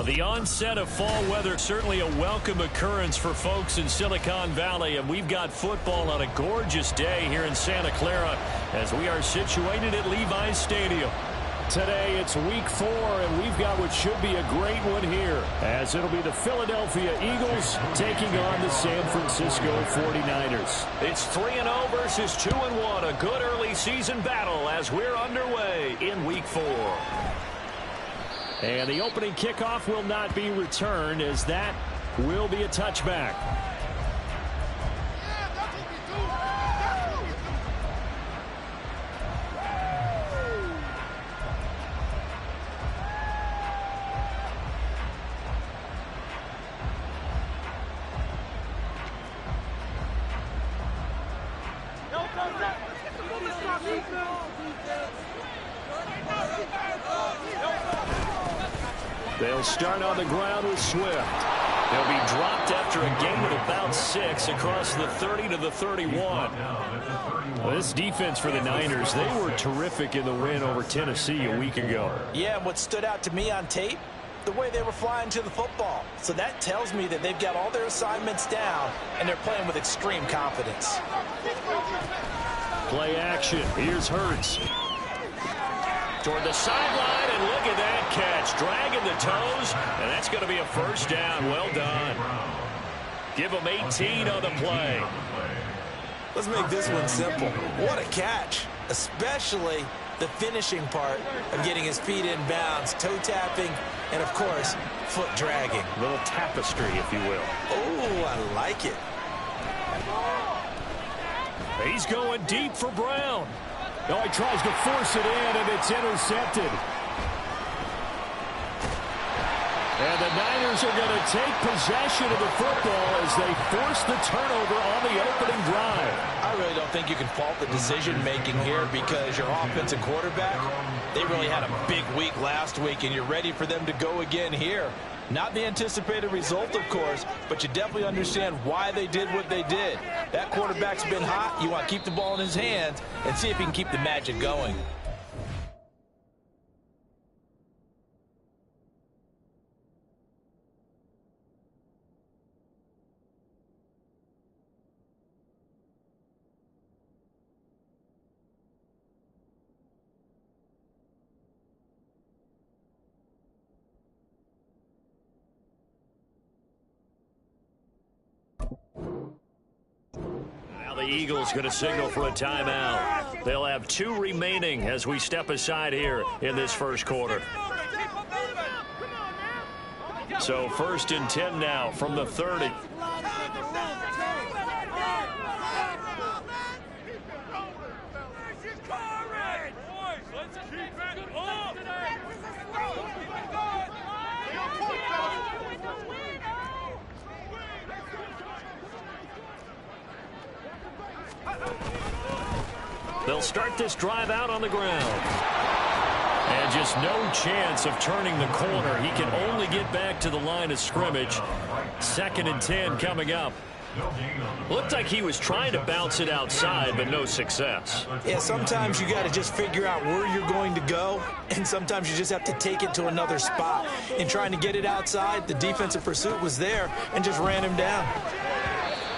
The onset of fall weather, certainly a welcome occurrence for folks in Silicon Valley, and we've got football on a gorgeous day here in Santa Clara as we are situated at Levi's Stadium. Today it's week 4, and we've got what should be a great one here, as it'll be the Philadelphia Eagles taking on the San Francisco 49ers. It's 3-0 versus 2-1, a good early season battle as we're underway in week 4. And the opening kickoff will not be returned, as that will be a touchback. They'll start on the ground with Swift. They'll be dropped after a gain of about 6 across the 30 to the 31. Well, this defense for the Niners, they were terrific in the win over Tennessee a week ago. Yeah, and what stood out to me on tape, the way they were flying to the football. So that tells me that they've got all their assignments down, and they're playing with extreme confidence. Play action. Here's Hurts. Toward the sideline, and look at that catch. Dragging the toes, and that's going to be a first down. Well done. Give them 18 on the play. Let's make this one simple. What a catch, especially the finishing part of getting his feet in bounds, toe tapping, and, of course, foot dragging. A little tapestry, if you will. Oh, I like it. He's going deep for Brown. Oh, he tries to force it in, and it's intercepted. And the Niners are going to take possession of the football as they force the turnover on the opening drive. I really don't think you can fault the decision-making here, because your offensive quarterback, they really had a big week last week, and you're ready for them to go again here. Not the anticipated result, of course, but you definitely understand why they did what they did. That quarterback's been hot. You want to keep the ball in his hands and see if he can keep the magic going. The Eagles going to signal for a timeout. They'll have 2 remaining as we step aside here in this first quarter. So 1st and 10 now from the 30. They'll start this drive out on the ground. And just no chance of turning the corner. He can only get back to the line of scrimmage. 2nd and 10 coming up. Looked like he was trying to bounce it outside, but no success. Yeah, sometimes you got to just figure out where you're going to go, and sometimes you just have to take it to another spot. In trying to get it outside, the defensive pursuit was there and just ran him down.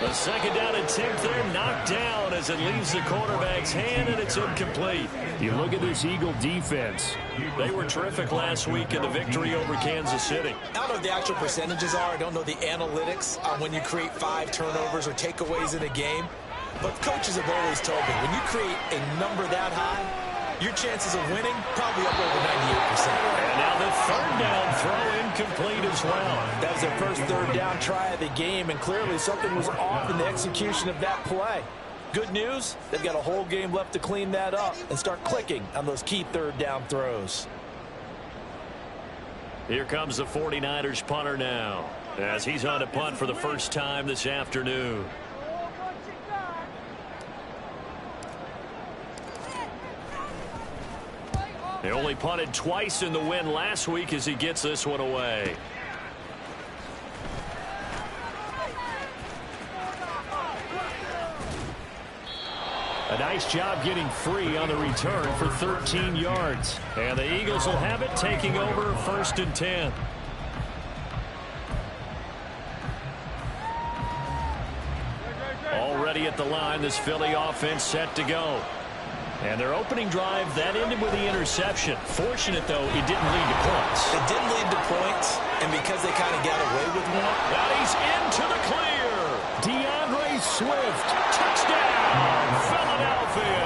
The 2nd down attempt there, knocked down as it leaves the quarterback's hand, and it's incomplete. You look at this Eagle defense. They were terrific last week in the victory over Kansas City. I don't know what the actual percentages are. I don't know the analytics on when you create 5 turnovers or takeaways in a game. But coaches have always told me, when you create a number that high, your chances of winning probably up over 98%. And now the 3rd down throw incomplete as well. That was their first 3rd down try of the game, and clearly something was off in the execution of that play. Good news, they've got a whole game left to clean that up and start clicking on those key 3rd down throws. Here comes the 49ers punter now, as he's on a punt for the first time this afternoon. He only punted twice in the win last week as he gets this one away. A nice job getting free on the return for 13 yards. And the Eagles will have it, taking over 1st and 10. Already at the line, this Philly offense set to go. And their opening drive, that ended with the interception. Fortunate, though, it didn't lead to points. It didn't lead to points, and because they kind of got away with one. Now he's into the clear. DeAndre Swift, touchdown, Philadelphia.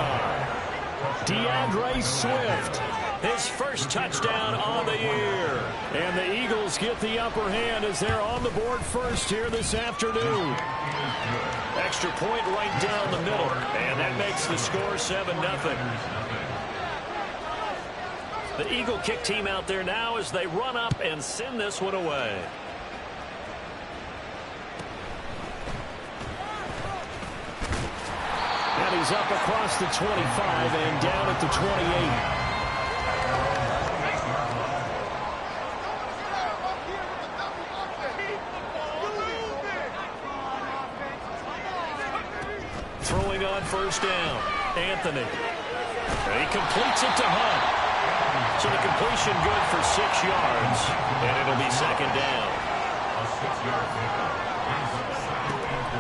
DeAndre Swift, his first touchdown on the year. And the Eagles get the upper hand as they're on the board first here this afternoon. Extra point right down the middle, and that makes the score 7-0. The Eagle kick team out there now as they run up and send this one away. And he's up across the 25 and down at the 28. Throwing on first down, Anthony. And he completes it to Hunt. So the completion good for 6 yards, and it'll be 2nd down.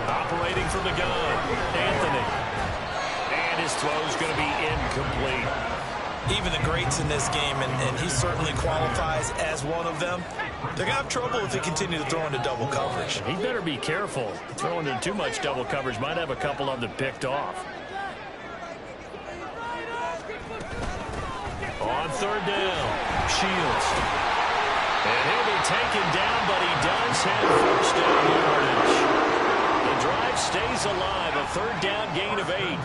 Operating from the gun, Anthony. And his throw's going to be incomplete. Even the greats in this game, and he certainly qualifies as one of them, they're going to have trouble if they continue to throw into double coverage. He better be careful. Throwing in too much double coverage might have a couple of them picked off. On 3rd down, Shields. And he'll be taken down, but he does have 1st down yardage. The drive stays alive, a 3rd down gain of 8.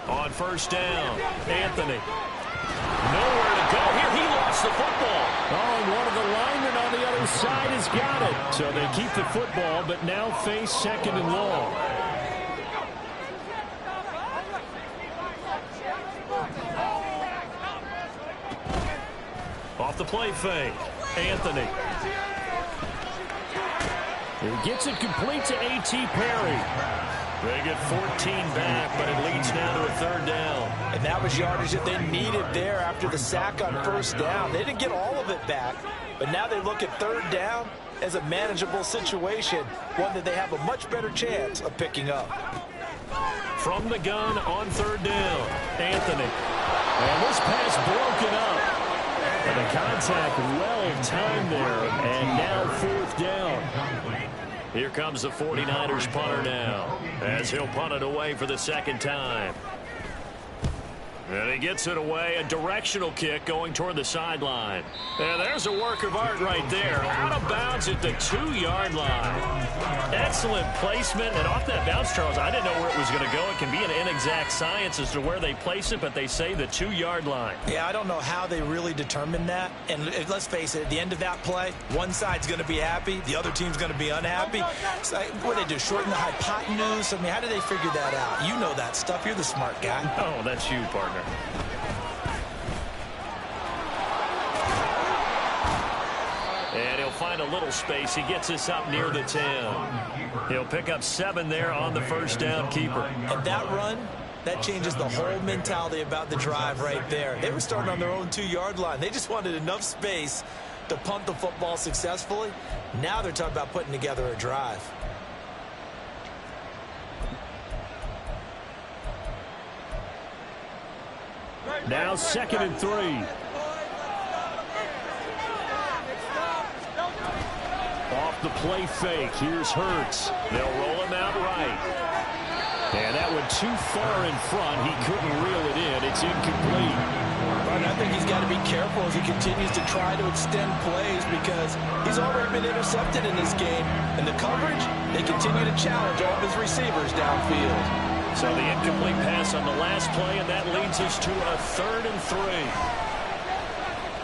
On 1st down, Anthony. Nowhere to go here. He lost the football. Oh, and one of the linemen on the other side has got it. So they keep the football, but now face 2nd and long. Off the play fake, Anthony. He gets it complete to A.T. Perry. They get 14 back, but it leads now to a 3rd down. And that was yardage that they needed there after the sack on 1st down. They didn't get all of it back, but now they look at 3rd down as a manageable situation, one that they have a much better chance of picking up. From the gun on 3rd down, Anthony. And this pass broken up. And the contact well timed there, and now 4th down. Here comes the 49ers punter now, as he'll punt it away for the 2nd time. And he gets it away, a directional kick going toward the sideline. And there's a work of art right there. Out of bounds at the 2-yard line. Excellent placement. And off that bounce, Charles, I didn't know where it was going to go. It can be an inexact science as to where they place it, but they say the 2-yard line. Yeah, I don't know how they really determine that. And let's face it, at the end of that play, one side's going to be happy, the other team's going to be unhappy. So, what do they do, shorten the hypotenuse? I mean, how do they figure that out? You know that stuff. You're the smart guy. Oh, that's you, partner. And he'll find a little space. He gets us up near the 10. He'll pick up 7 there on the 1st down keeper. And that run, that changes the whole mentality about the drive right there. They were starting on their own 2-yard line. They just wanted enough space to punt the football successfully. Now they're talking about putting together a drive. Now 2nd and 3. Off the play fake. Here's Hurts. They'll roll him out right. And that went too far in front. He couldn't reel it in. It's incomplete. But I think he's got to be careful as he continues to try to extend plays because he's already been intercepted in this game. And the coverage, they continue to challenge all of his receivers downfield. So the incomplete pass on the last play, and that leads us to a 3rd and 3.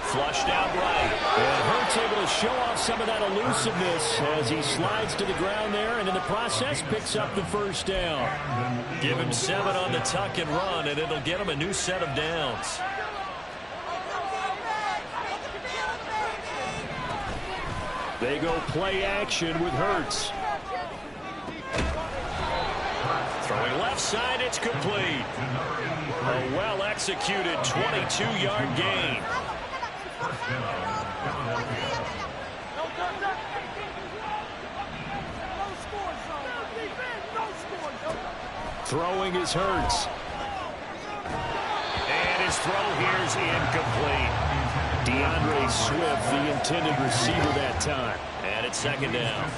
Flushed out right. And Hurts able to show off some of that elusiveness as he slides to the ground there, and in the process picks up the first down. Give him 7 on the tuck and run, and it'll get him a new set of downs. They go play action with Hurts. Throwing left side, it's complete. A well-executed 22-yard gain. Throwing is Hurts. And his throw here is incomplete. DeAndre Swift, the intended receiver that time. And it's second down.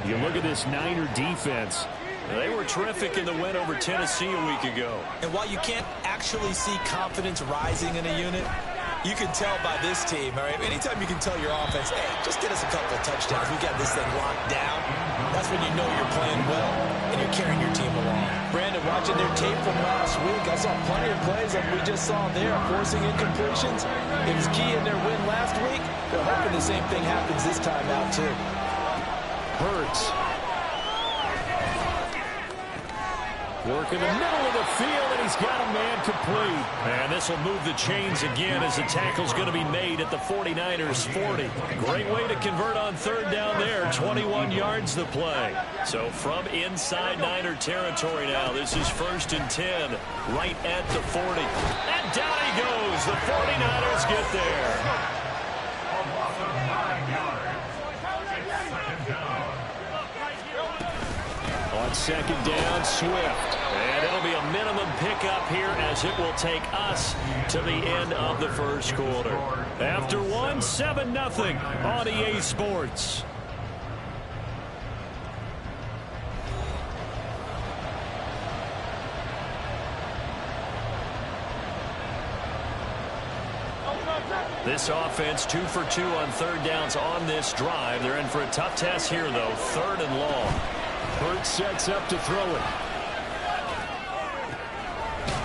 You look at this Niner defense. They were terrific in the win over Tennessee a week ago. And while you can't actually see confidence rising in a unit, you can tell by this team, all right? Anytime you can tell your offense, hey, just get us a couple of touchdowns. We got this thing locked down. That's when you know you're playing well and you're carrying your team along. Brandon, watching their tape from last week, I saw plenty of plays like we just saw there, forcing incompletions. It was key in their win last week. They're hoping the same thing happens this time out, too. Hurts. Work in the middle of the field, and he's got a man complete. And this will move the chains again as the tackle's going to be made at the 49ers 40. Great way to convert on third down there. 21 yards the play. So from inside Niner territory now, this is 1st and 10, right at the 40. And down he goes. The 49ers get there. On second down, Swift. And it'll be a minimum pickup here as it will take us to the end of the first quarter. After one, 7-0 on EA Sports. This offense 2 for 2 on third downs on this drive. They're in for a tough test here, though. 3rd and long. Hurts sets up to throw it.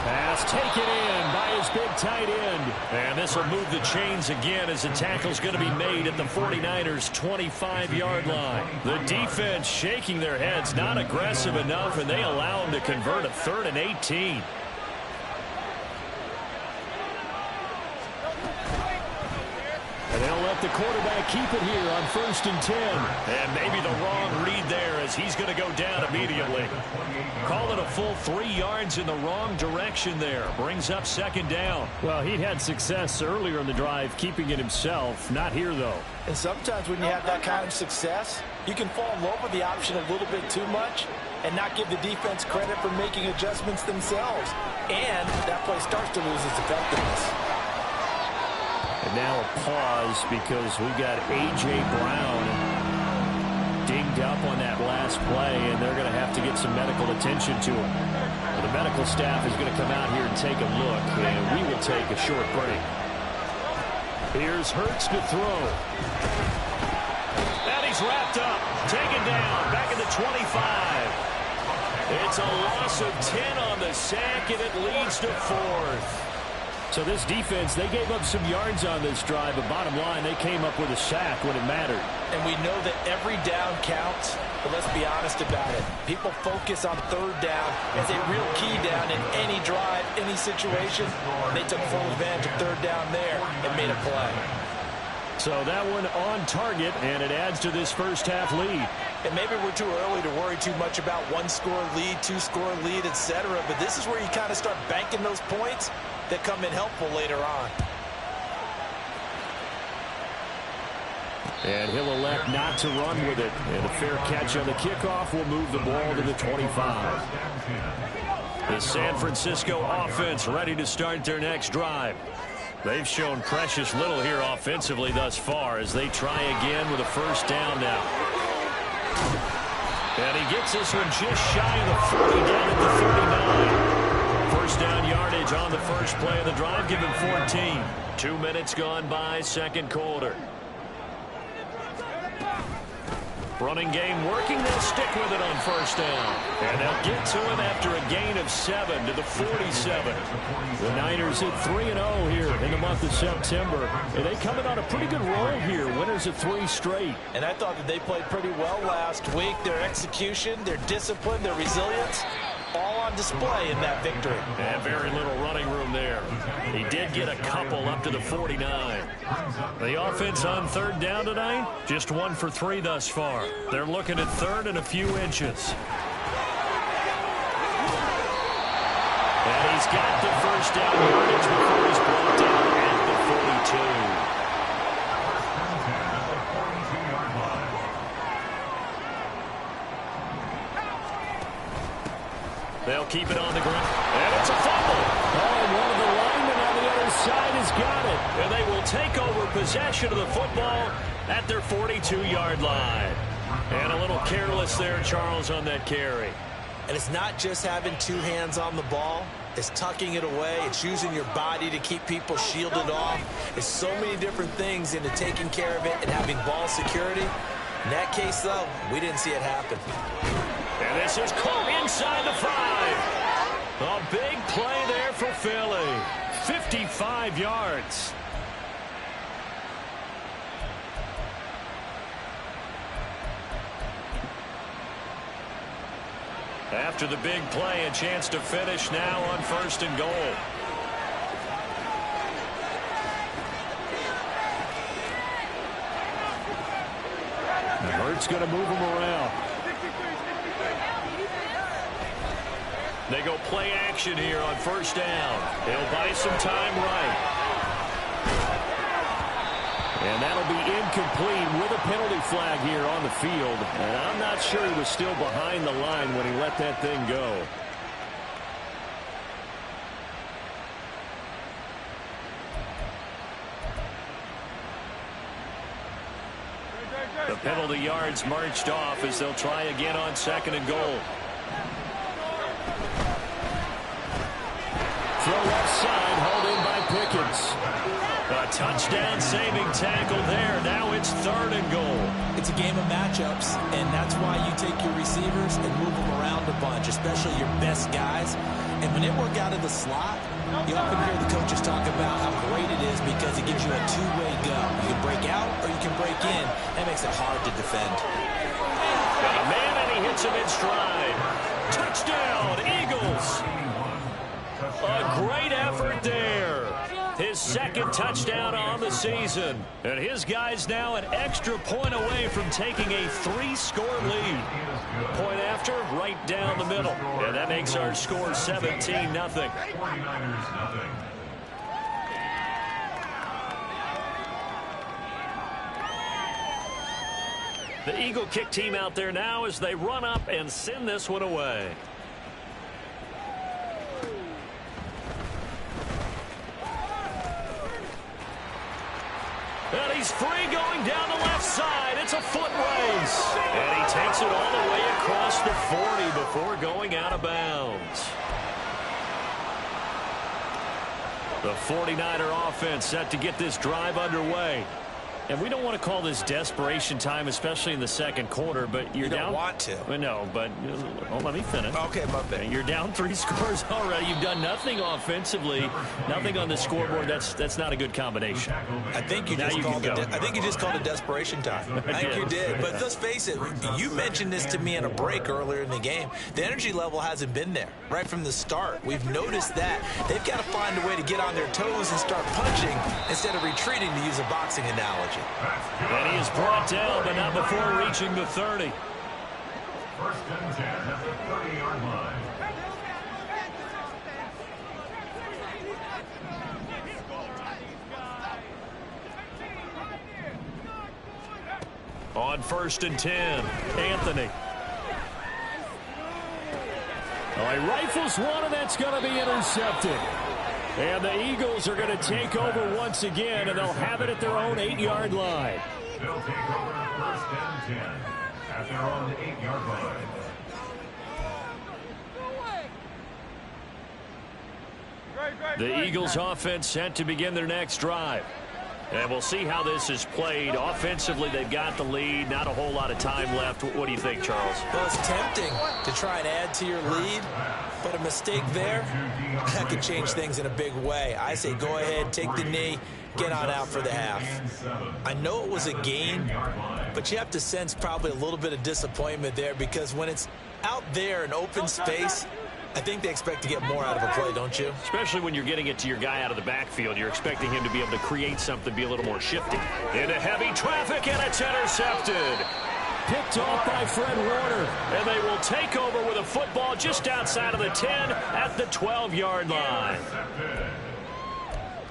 Pass taken in by his big tight end. And this will move the chains again as the tackle's going to be made at the 49ers' 25-yard line. The defense shaking their heads, not aggressive enough, and they allow them to convert a 3rd and 18. And they'll let the quarterback keep it here on 1st and 10. And maybe the wrong read there as he's going to go down immediately. Call it a full 3 yards in the wrong direction there. Brings up second down. Well, he'd had success earlier in the drive keeping it himself. Not here, though. And sometimes when you have that kind of success, you can fall in love with the option a little bit too much and not give the defense credit for making adjustments themselves. And that play starts to lose its effectiveness. And now a pause because we got A.J. Brown dinged up on that last play, and they're going to have to get some medical attention to him. Well, the medical staff is going to come out here and take a look, and we will take a short break. Here's Hurts to throw. And he's wrapped up, taken down, back at the 25. It's a loss of 10 on the sack, and it leads to 4th. So this defense, they gave up some yards on this drive, but bottom line, they came up with a sack when it mattered. And we know that every down counts, but let's be honest about it. People focus on third down as a real key down in any drive, any situation. They took full advantage of third down there and made a play. So that one on target, and it adds to this first half lead. And maybe we're too early to worry too much about 1-score lead, 2-score lead, etc. But this is where you kind of start banking those points that come in helpful later on. And he'll elect not to run with it. And a fair catch on the kickoff will move the ball to the 25. The San Francisco offense ready to start their next drive. They've shown precious little here offensively thus far as they try again with a first down now. And he gets this one just shy of the 40 down at the 39. First down yardage on the first play of the drive, give him 14. 2 minutes gone by, second quarter. Running game working. They'll stick with it on first down. And they'll get to him after a gain of 7 to the 47. The Niners at 3-0 here in the month of September. And they coming on a pretty good roll here. Winners of 3 straight. And I thought that they played pretty well last week. Their execution, their discipline, their resilience, all on display in that victory. And very little running room there. He did get a couple up to the 49. The offense on third down tonight, just 1 for 3 thus far. They're looking at third and a few inches. And he's got the first down yardage before he's brought down at the 42. They'll keep it on the ground. And it's a fumble. Oh, and one of the linemen on the other side has got it. And they will take over possession of the football at their 42-yard line. And a little careless there, Charles, on that carry. And it's not just having 2 hands on the ball. It's tucking it away. It's using your body to keep people shielded off. There's so many different things into taking care of it and having ball security. In that case, though, we didn't see it happen. And this is caught inside the 5. A big play there for Philly. 55 yards. After the big play, a chance to finish now on first and goal. Hurts going to move him around. They go play action here on first down. They'll buy some time right. And that'll be incomplete with a penalty flag here on the field. And I'm not sure he was still behind the line when he let that thing go. The penalty yards marched off as they'll try again on second and goal. Throw left side, hauled in by Pickens. A touchdown saving tackle there. Now it's third and goal. It's a game of matchups, and that's why you take your receivers and move them around a bunch, especially your best guys. And when they work out of the slot, you often hear the coaches talk about how great it is because it gives you a two-way go. You can break out or you can break in. That makes it hard to defend. Got a man, and he hits him in stride. Touchdown, Eagles. A great effort there. His second touchdown on the season. And his guys now an extra point away from taking a 3-score lead. Point after, right down the middle. And that makes our score 17-0. The Eagle kick team out there now as they run up and send this one away. And he's free going down the left side. It's a foot race. And he takes it all the way across the 40 before going out of bounds. The 49er offense set to get this drive underway. And we don't want to call this desperation time, especially in the second quarter, but you're down. You don't want to. Well, no, but let me finish. Okay, my bad. You're down 3 scores already. You've done nothing offensively, nothing on the scoreboard. That's not a good combination. I think you just called it. I think you just called it desperation time. I think you did. But let's face it. You mentioned this to me in a break earlier in the game. The energy level hasn't been there right from the start. We've noticed that they've got to find a way to get on their toes and start punching instead of retreating, to use a boxing analogy. And he is brought down, but not before reaching the 30. First and 10 at the 30-yard line. On first and 10, Anthony. Oh, he rifles one, and that's going to be intercepted. And the Eagles are going to take over once again, and they'll have it at their own 8-yard line. They'll take over first and 10 at their own 8-yard line. The Eagles offense set to begin their next drive. And we'll see how this is played. Offensively, they've got the lead. Not a whole lot of time left. What do you think, Charles? Well, it's tempting to try and add to your lead, but a mistake there, that could change things in a big way. I say go ahead, take the knee, get on out for the half. I know it was a gain, but you have to sense probably a little bit of disappointment there, because when it's out there in open space, I think they expect to get more out of a play, don't you? Especially when you're getting it to your guy out of the backfield. You're expecting him to be able to create something, be a little more shifty. Into heavy traffic, and it's intercepted. Picked off by Fred Warner. And they will take over with a football just outside of the 10 at the 12-yard line.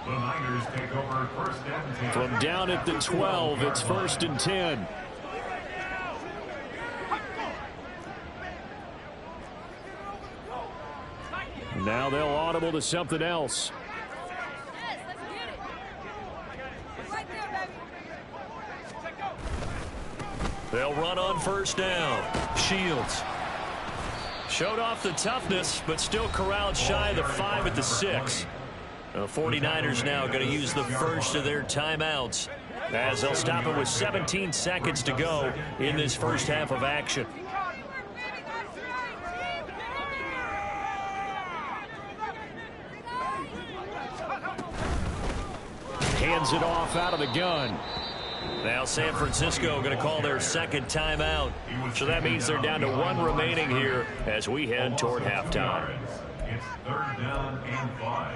The Niners take over first and 10. From down at the 12, it's 1st and 10. Now they'll audible to something else. They'll run on first down. Shields showed off the toughness, but still corralled shy of the 5 at the 6. The 49ers now going to use the first of their timeouts, as they'll stop it with 17 seconds to go in this first half of action. Hands it off out of the gun. Now San Francisco going to call their second timeout. So that means they're down to 1 remaining here as we head toward halftime. It's 3rd down and 5.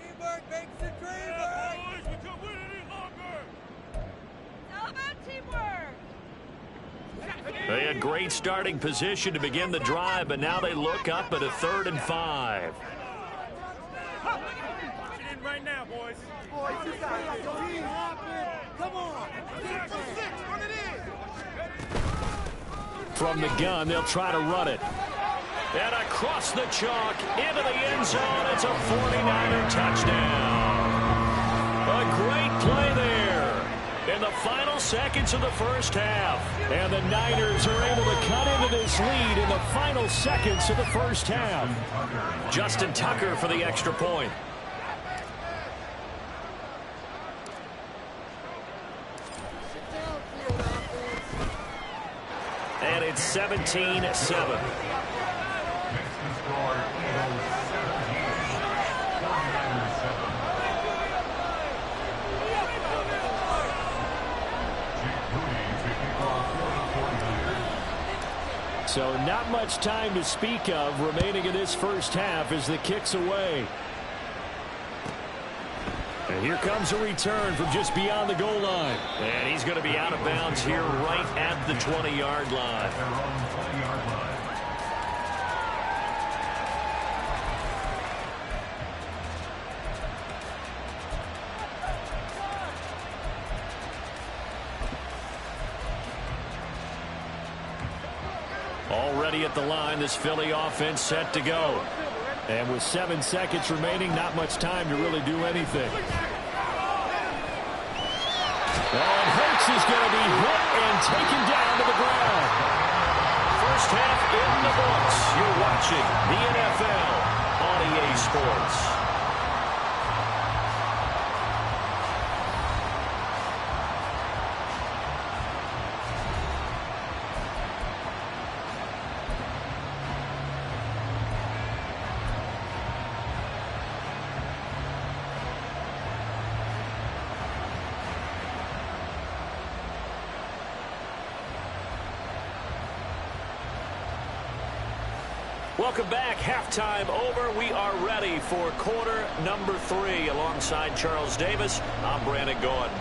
Teamwork makes the dream work. We can't win any longer. It's all about teamwork. They had great starting position to begin the drive, but now they look up at a 3rd and 5. Right now, boys. Boys, you got it. Come on. Run it in. From the gun, they'll try to run it. And across the chalk, into the end zone, it's a 49er touchdown. A great play there in the final seconds of the first half. And the Niners are able to cut into this lead in the final seconds of the first half. Justin Tucker for the extra point. And it's 17-7. So not much time to speak of remaining in this first half as the kick's away. And here comes a return from just beyond the goal line. And he's going to be out of bounds here right at the 20-yard line. Already at the line, this Philly offense set to go. And with 7 seconds remaining, not much time to really do anything. And Hurts is going to be hit and taken down to the ground. First half in the books. You're watching the NFL on EA Sports. Welcome back. Halftime over. We are ready for quarter number 3. Alongside Charles Davis, I'm Brandon Gordon.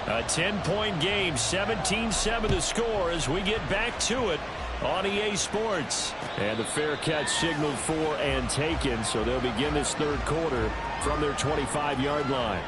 A 10-point game, 17-7 the score as we get back to it on EA Sports. And the fair catch signaled for and taken, so they'll begin this third quarter from their 25-yard line.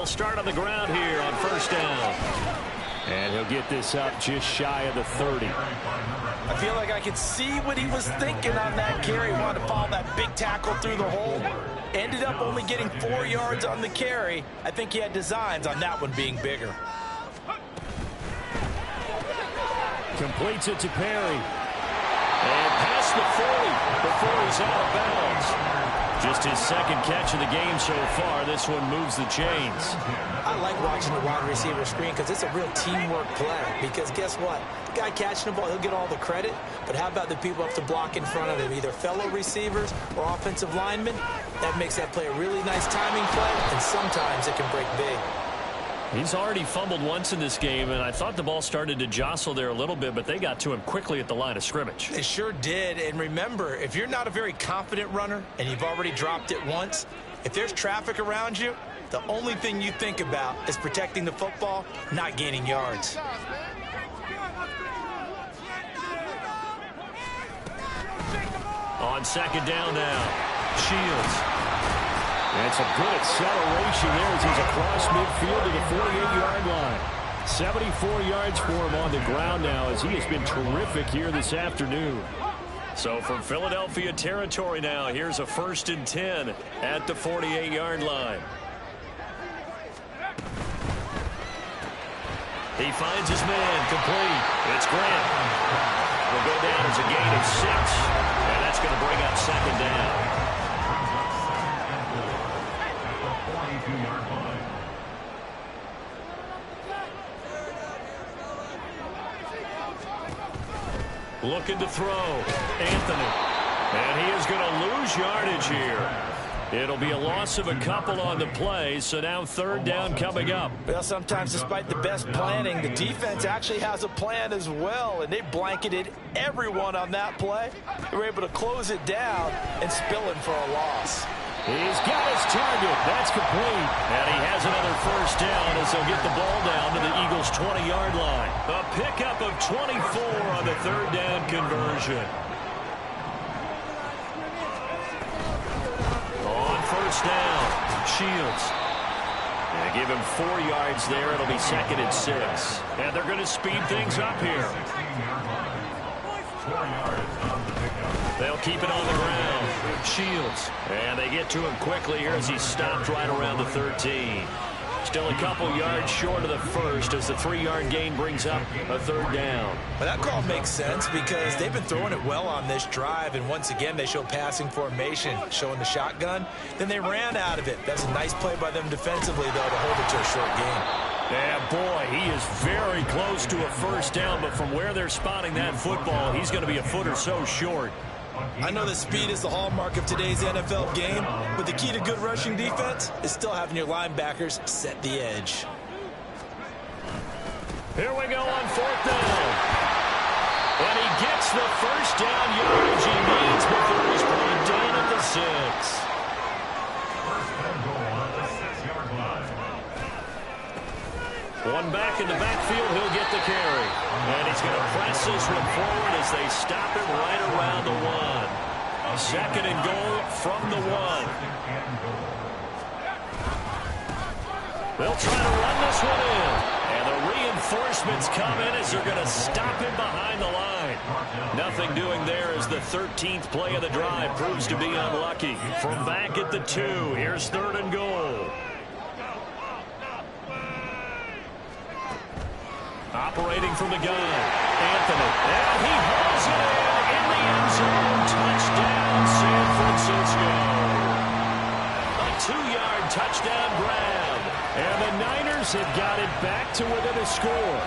They'll start on the ground here on first down. And he'll get this up just shy of the 30. I feel like I could see what he was thinking on that carry. He wanted to follow that big tackle through the hole. Ended up only getting 4 yards on the carry. I think he had designs on that one being bigger. Completes it to Perry. And past the 40 before he's out of bounds. Just his second catch of the game so far. This one moves the chains. I like watching the wide receiver screen because it's a real teamwork play. Because guess what? The guy catching the ball, he'll get all the credit. But how about the people up to block in front of him? Either fellow receivers or offensive linemen. That makes that play a really nice timing play. And sometimes it can break big. He's already fumbled once in this game, and I thought the ball started to jostle there a little bit, but they got to him quickly at the line of scrimmage. They sure did. And remember, if you're not a very confident runner and you've already dropped it once, if there's traffic around you, the only thing you think about is protecting the football, not gaining yards. On second down now, Shields. And some good acceleration there as he's across midfield to the 48-yard line. 74 yards for him on the ground now as he has been terrific here this afternoon. So from Philadelphia territory now, here's a 1st and 10 at the 48-yard line. He finds his man complete. It's Grant. Will go down as a gain of 6, and that's going to bring up second down. Looking to throw. Anthony. And he is going to lose yardage here. It'll be a loss of a couple on the play, so now 3rd down coming up. Well, sometimes despite the best planning, the defense actually has a plan as well, and they blanketed everyone on that play. They were able to close it down and spill it for a loss. He's got his target. That's complete. And he has another 1st down as they'll get the ball down to the Eagles' 20-yard line. A pickup of 24 on the 3rd down conversion. On 1st down, Shields. And give him 4 yards there. It'll be 2nd and 6. And they're going to speed things up here. They'll keep it on the ground. Shields. And they get to him quickly here as he stopped right around the 13. Still a couple yards short of the 1st as the 3-yard gain brings up a 3rd down. Well, that call makes sense because they've been throwing it well on this drive, and once again they show passing formation, showing the shotgun. Then they ran out of it. That's a nice play by them defensively, though, to hold it to a short gain. Yeah, boy, he is very close to a 1st down, but from where they're spotting that football, he's going to be a foot or so short. I know that speed is the hallmark of today's NFL game, but the key to good rushing defense is still having your linebackers set the edge. Here we go on 4th down. And he gets the 1st down yardage he needs before he's brought down at the 6. One back in the backfield, he'll get the carry. And he's going to press this one forward as they stop him right around the 1. 2nd and goal from the 1. They'll try to run this one in. And the reinforcements come in as they're going to stop him behind the line. Nothing doing there as the 13th play of the drive proves to be unlucky. From back at the 2, here's 3rd and goal. Operating from the gun, Anthony, and he hauls it in the end zone. Touchdown, San Francisco. A 2-yard touchdown grab, and the Niners have got it back to within a score.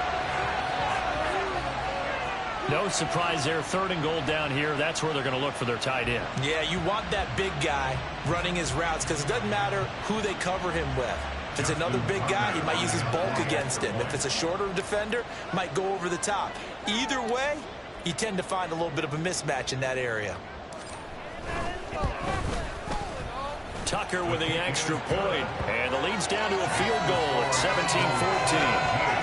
No surprise there, 3rd and goal down here. That's where they're going to look for their tight end. Yeah, you want that big guy running his routes because it doesn't matter who they cover him with. If it's another big guy, he might use his bulk against him. If it's a shorter defender, might go over the top. Either way, you tend to find a little bit of a mismatch in that area. Tucker with the extra point, and the lead's down to a field goal at 17-14.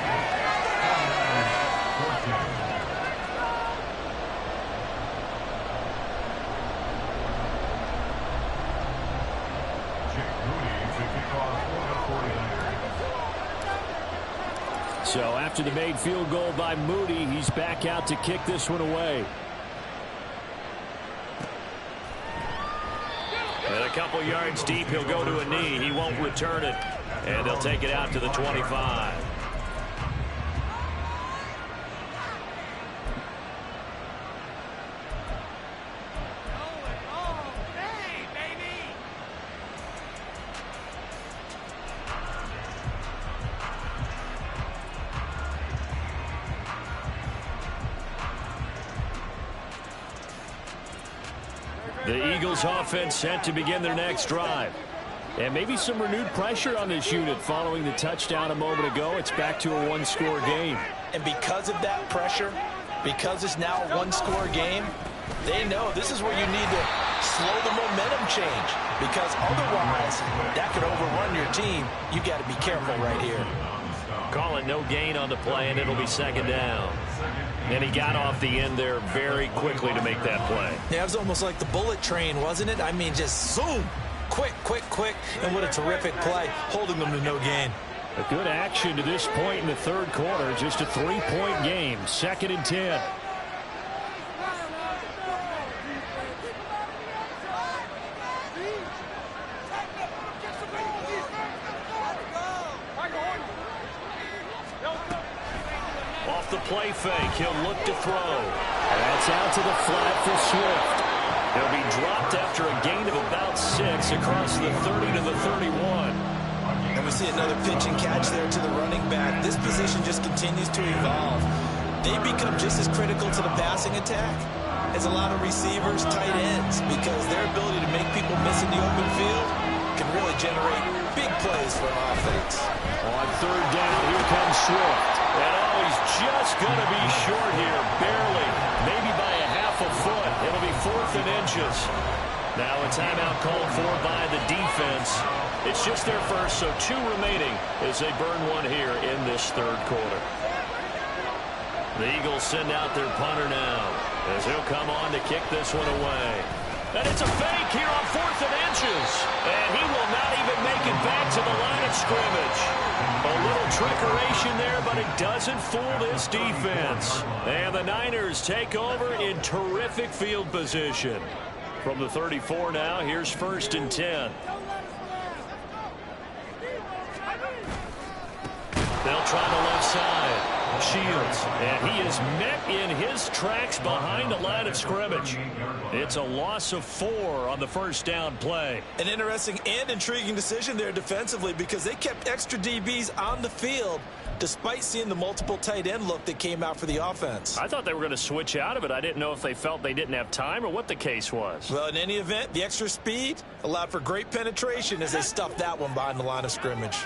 So after the made field goal by Moody, he's back out to kick this one away. And a couple yards deep, he'll go to a knee. He won't return it. And they'll take it out to the 25. The Eagles offense set to begin their next drive. And maybe some renewed pressure on this unit following the touchdown a moment ago. It's back to a one-score game. And because of that pressure, because it's now a one-score game, they know this is where you need to slow the momentum change. Because otherwise, that could overrun your team. You got to be careful right here. Calling no gain on the play, and it'll be second down. And he got off the end there very quickly to make that play. Yeah, it was almost like the bullet train, wasn't it? I mean, just zoom. Quick, quick, quick. And what a terrific play, holding them to no gain. A good action to this point in the third quarter. Just a 3-point game. 2nd and 10. Off the play fake, he'll look to throw. That's out to the flat for Swift. He'll be dropped after a gain of about 6 across the 30 to the 31. And we see another pitch and catch there to the running back. This position just continues to evolve. They become just as critical to the passing attack as a lot of receivers, tight ends, because their ability to make people miss in the open field can really generate big plays for an offense. On third down, here comes Swift. And he's just going to be short here, barely, maybe by a half a foot. It'll be 4th and inches. Now a timeout called for by the defense. It's just their first, so 2 remaining as they burn one here in this third quarter. The Eagles send out their punter now as he'll come on to kick this one away. And it's a fake here on 4th and inches. And he will not even make it back to the line of scrimmage. A little trickeration there, but it doesn't fool this defense. And the Niners take over in terrific field position. From the 34 now, here's 1st and 10. They'll try the left side. Shields, and he is met in his tracks behind the line of scrimmage. It's a loss of 4 on the first down play. An interesting and intriguing decision there defensively because they kept extra DBs on the field despite seeing the multiple tight end look that came out for the offense. I thought they were going to switch out of it. I didn't know if they felt they didn't have time or what the case was. Well, in any event, the extra speed allowed for great penetration as they stuffed that one behind the line of scrimmage.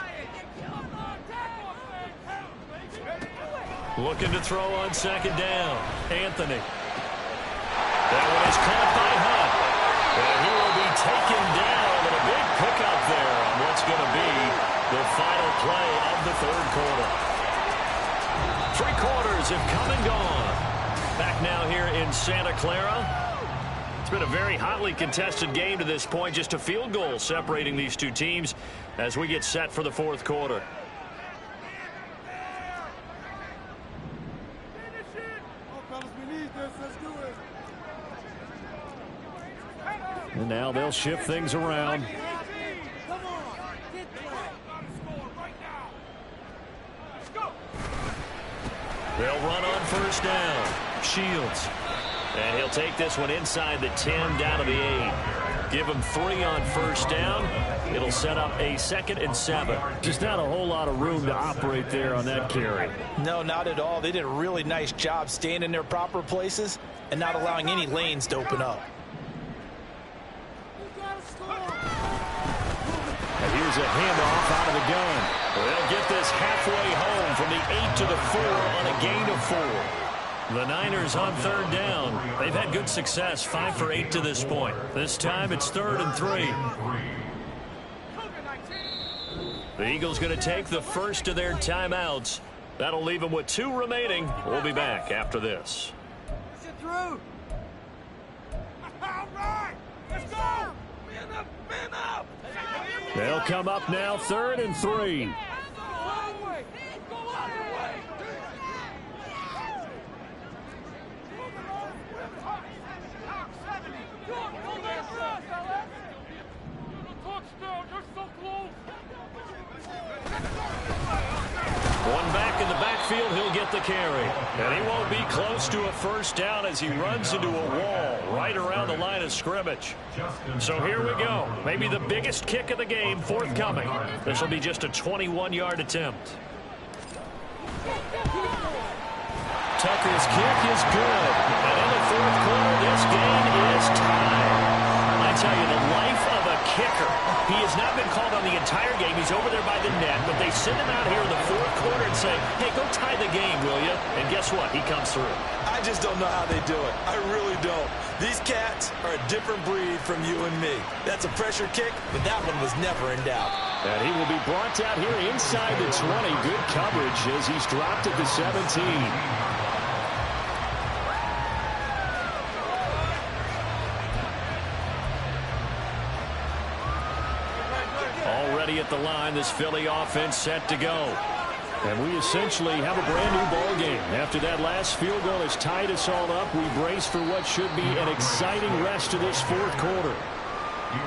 Looking to throw on second down. Anthony. That one is caught by Hunt. And he will be taken down, and a big pickup there on what's going to be the final play of the third quarter. 3 quarters have come and gone. Back now here in Santa Clara. It's been a very hotly contested game to this point. Just a field goal separating these two teams as we get set for the fourth quarter. And now they'll shift things around. They'll run on first down. Shields. And he'll take this one inside the 10 down to the 8. Give him 3 on first down. It'll set up a 2nd and 7. Just not a whole lot of room to operate there on that carry. No, not at all. They did a really nice job staying in their proper places and not allowing any lanes to open up. And here's a handoff out of the gun. They'll get this halfway home from the 8 to the 4 on a gain of 4. The Niners on third down. They've had good success, 5 for 8 to this point. This time it's 3rd and 3. The Eagles going to take the first of their timeouts. That'll leave them with 2 remaining. We'll be back after this. Through. All right, let's go. Man up. They'll come up now, 3rd and 3. Go all the way. One back in the backfield, he'll get the carry. And he won't be close to a first down as he runs into a wall right around the line of scrimmage. So here we go. Maybe the biggest kick of the game forthcoming. This will be just a 21-yard attempt. Tucker's kick is good. And in the fourth quarter, this game is tied. I tell you, the life of a kicker. He has not been called on the entire game. He's over there by the net, but they send him out here in the fourth quarter and say, hey, go tie the game, will you? And guess what? He comes through. I just don't know how they do it. I really don't. These cats are a different breed from you and me. That's a pressure kick, but that one was never in doubt. And he will be brought out here inside the 20. Good coverage as he's dropped at the 17. Already at the line, this Philly offense set to go. And we essentially have a brand new ball game. After that last field goal has tied us all up, we brace for what should be an exciting rest of this fourth quarter.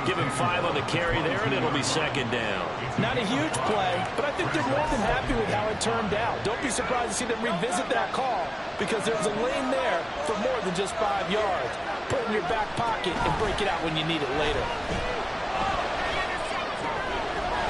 Give him 5 on the carry there, and it'll be second down. Not a huge play, but I think they're more than happy with how it turned out. Don't be surprised to see them revisit that call because there's a lane there for more than just 5 yards. Put it in your back pocket and break it out when you need it later.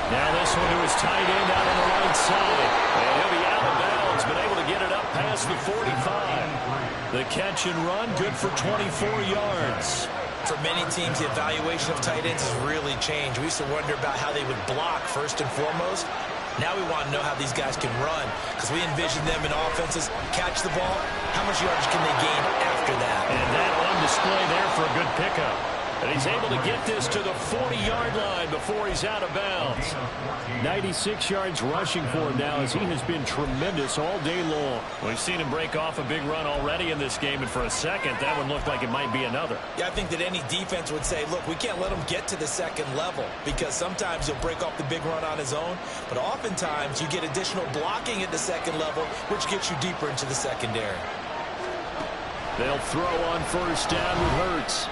Now this one to his tight end out on the right side. And he'll be out of bounds, but able to get it up past the 45. The catch and run, good for 24 yards. For many teams, the evaluation of tight ends has really changed. We used to wonder about how they would block first and foremost. Now we want to know how these guys can run because we envision them in offenses catch the ball. How much yardage can they gain after that? And that on display there for a good pickup. And he's able to get this to the 40-yard line before he's out of bounds. 96 yards rushing for him now as he has been tremendous all day long. We've seen him break off a big run already in this game, and for a second, that one looked like it might be another. Yeah, I think that any defense would say, look, we can't let him get to the second level because sometimes he'll break off the big run on his own, but oftentimes you get additional blocking at the second level, which gets you deeper into the secondary. They'll throw on first down with Hurts.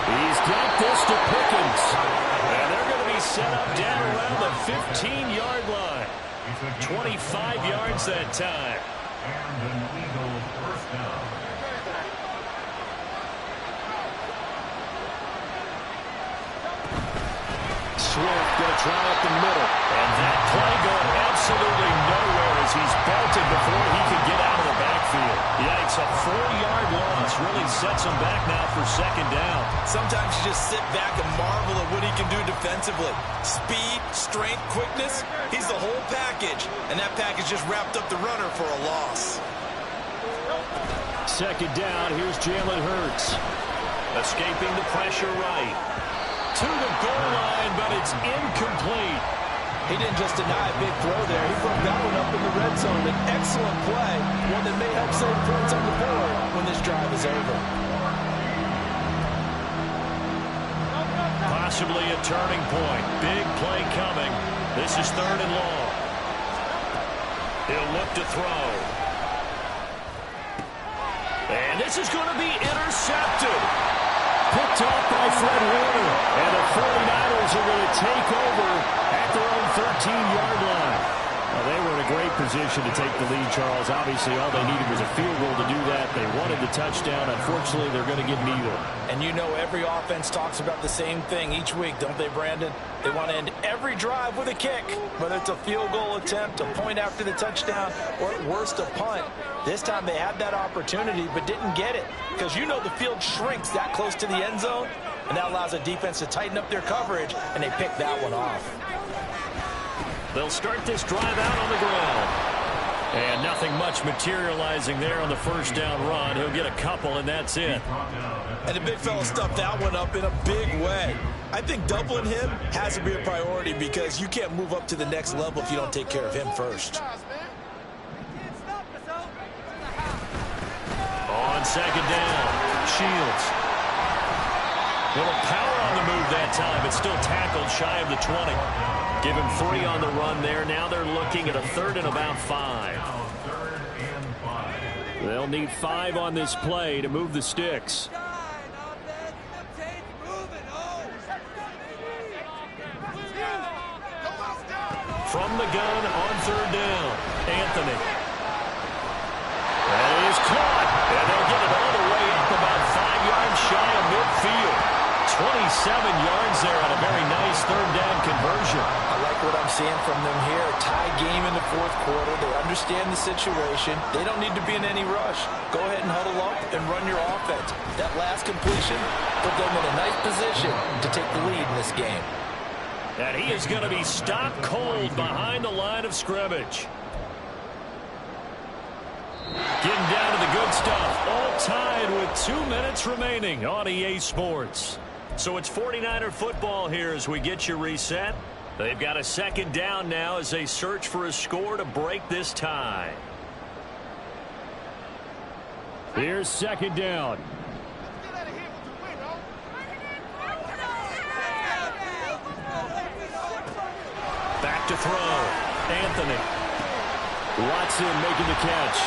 He's got this to Pickens. And they're going to be set up down around the 15-yard line. 25 yards that time. And an Eagle first down. Swift going to try up the middle. And that play going absolutely nowhere as he's belted before he could get out of the backfield. Yikes, a 4-yard loss really sets him back now for second down. Sometimes you just sit back and marvel at what he can do defensively. Speed, strength, quickness, he's the whole package. And that package just wrapped up the runner for a loss. Second down, here's Jalen Hurts. Escaping the pressure right. To the goal line, but it's incomplete. He didn't just deny a big throw there. He broke that one up in the red zone. An excellent play, one that may help save points on the board when this drive is over. Possibly a turning point. Big play coming. This is third and long. He'll look to throw. And this is going to be intercepted. Picked off by Fred Warner. And the 49ers are going to take over at their own 13-yard line. Well, they were in a great position to take the lead, Charles. Obviously, all they needed was a field goal to do that. They wanted the touchdown. Unfortunately, they're going to get neither. And you know every offense talks about the same thing each week, don't they, Brandon? They want to end every drive with a kick, whether it's a field goal attempt, a point after the touchdown, or at worst, a punt. This time they had that opportunity but didn't get it because you know the field shrinks that close to the end zone, and that allows a defense to tighten up their coverage, and they pick that one off. They'll start this drive out on the ground. And nothing much materializing there on the first down run. He'll get a couple, and that's it. And the big fella stuffed that one up in a big way. I think doubling him has to be a priority because you can't move up to the next level if you don't take care of him first. On second down, Shields. Little power on the move that time, but still tackled shy of the 20. Give him 3 on the run there. Now they're looking at a third and about 5. They'll need 5 on this play to move the sticks. From the gun on third down. Anthony. That is caught. And they'll get it all the way up about 5 yards shy of midfield. 27 yards there on a very nice third down conversion. I like what I'm seeing from them here. A tie game in the fourth quarter. They understand the situation. They don't need to be in any rush. Go ahead and huddle up and run your offense. That last completion put them in a nice position to take the lead in this game. And he is going to be stopped cold behind the line of scrimmage. Getting down to the good stuff. All tied with 2 minutes remaining on EA Sports. So it's 49er football here as we get you reset. They've got a second down now as they search for a score to break this tie. Here's second down. Back to throw. Anthony. Watson making the catch.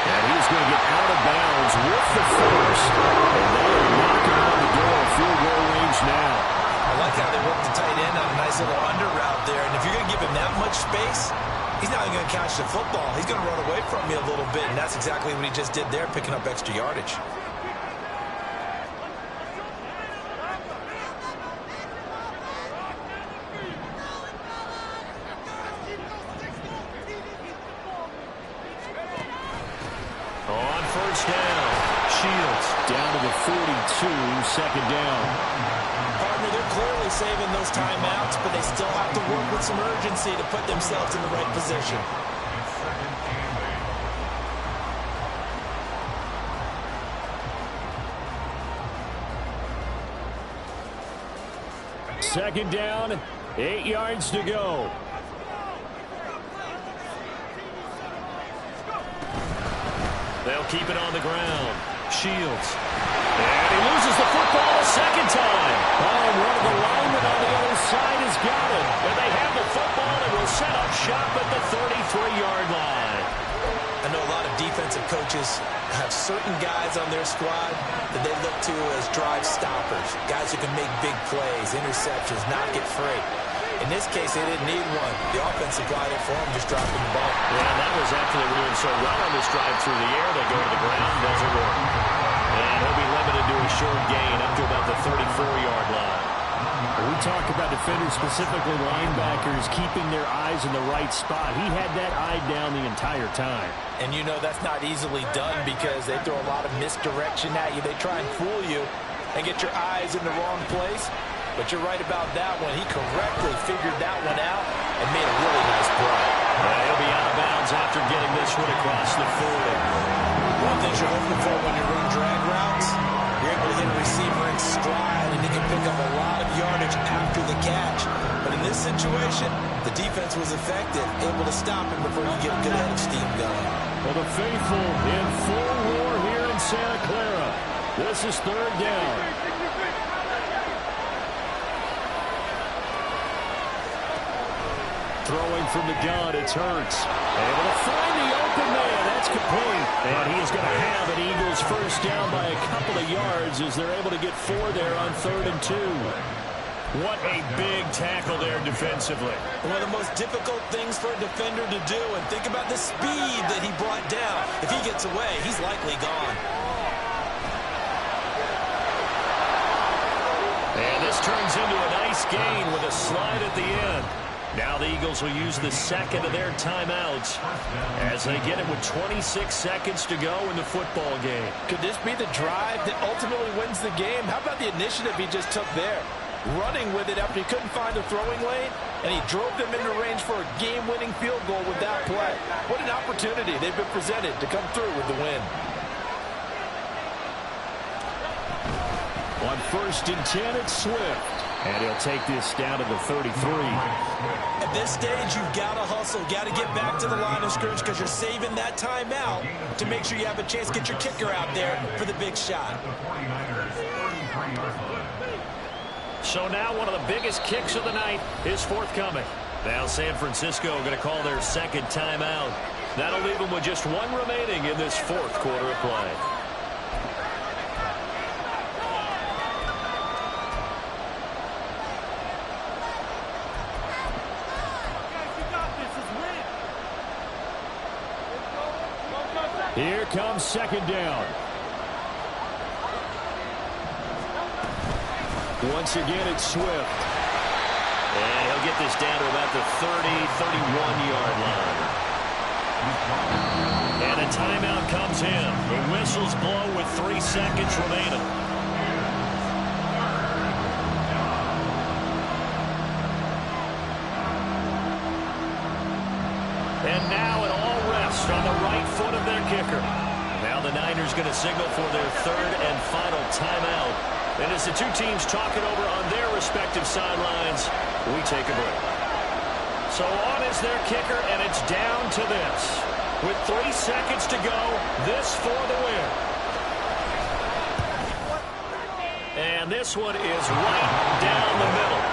And he's going to get out of bounds with the first. And they are knocking on the door of field goal range now. I like how they work the tight end on a nice little under route there. And if you're going to give him that much space, he's not even going to catch the football. He's going to run away from you a little bit. And that's exactly what he just did there, picking up extra yardage. Down to the 42, second down. Partner, they're clearly saving those timeouts, but they still have to work with some urgency to put themselves in the right position. Second down, 8 yards to go. They'll keep it on the ground. Shields. And he loses the football a second time. Oh, and one of the linemen on the other side has got it. And they have the football and will set up shop at the 33-yard line. I know a lot of defensive coaches have certain guys on their squad that they look to as drive stoppers. Guys who can make big plays, interceptions, knock it free. In this case, they didn't need one. The offense supplied it for them, just dropping the ball. Yeah, and that was after they were doing so well on this drive through the air. They go to the ground, doesn't work. And he'll be limited to a short gain up to about the 34-yard line. We talk about defenders, specifically linebackers, keeping their eyes in the right spot. He had that eye down the entire time. And you know that's not easily done because they throw a lot of misdirection at you. They try and fool you and get your eyes in the wrong place. But you're right about that one. He correctly figured that one out and made a really nice play. He'll be out of bounds after getting this one across the 40. One thing you're hoping for when you run drag routes, you're able to hit a receiver in stride, and he can pick up a lot of yardage after the catch. But in this situation, the defense was effective, able to stop him before you get a good head of steam going. Well, the faithful in full roar here in Santa Clara. This is third down. Throwing from the gun, it's Hurts. Able to find the open man. That's complete. And he is going to have an Eagles first down by a couple of yards as they're able to get 4 there on 3rd and 2. What a big tackle there defensively. One of the most difficult things for a defender to do. And think about the speed that he brought down. If he gets away, he's likely gone. And this turns into a nice gain with a slide at the end. Now the Eagles will use the second of their timeouts as they get it with 26 seconds to go in the football game. Could this be the drive that ultimately wins the game? How about the initiative he just took there? Running with it after he couldn't find a throwing lane, and he drove them into range for a game-winning field goal with that play. What an opportunity they've been presented to come through with the win. On 1st and 10, it's Swift. And he'll take this down to the 33. At this stage, you've got to hustle. Got to get back to the line of scrimmage because you're saving that timeout to make sure you have a chance to get your kicker out there for the big shot. So now one of the biggest kicks of the night is forthcoming. Now San Francisco going to call their second timeout. That'll leave them with just 1 remaining in this 4th quarter of play. Here comes second down. Once again, it's Swift. And he'll get this down to about the 31-yard line. And a timeout comes in. The whistles blow with 3 seconds remaining. And now it all rests on the right foot of their kicker. Now the Niners going to signal for their third and final timeout. And as the two teams talk it over on their respective sidelines, we take a break. So on is their kicker, and it's down to this. With 3 seconds to go, this for the win. And this one is right down the middle.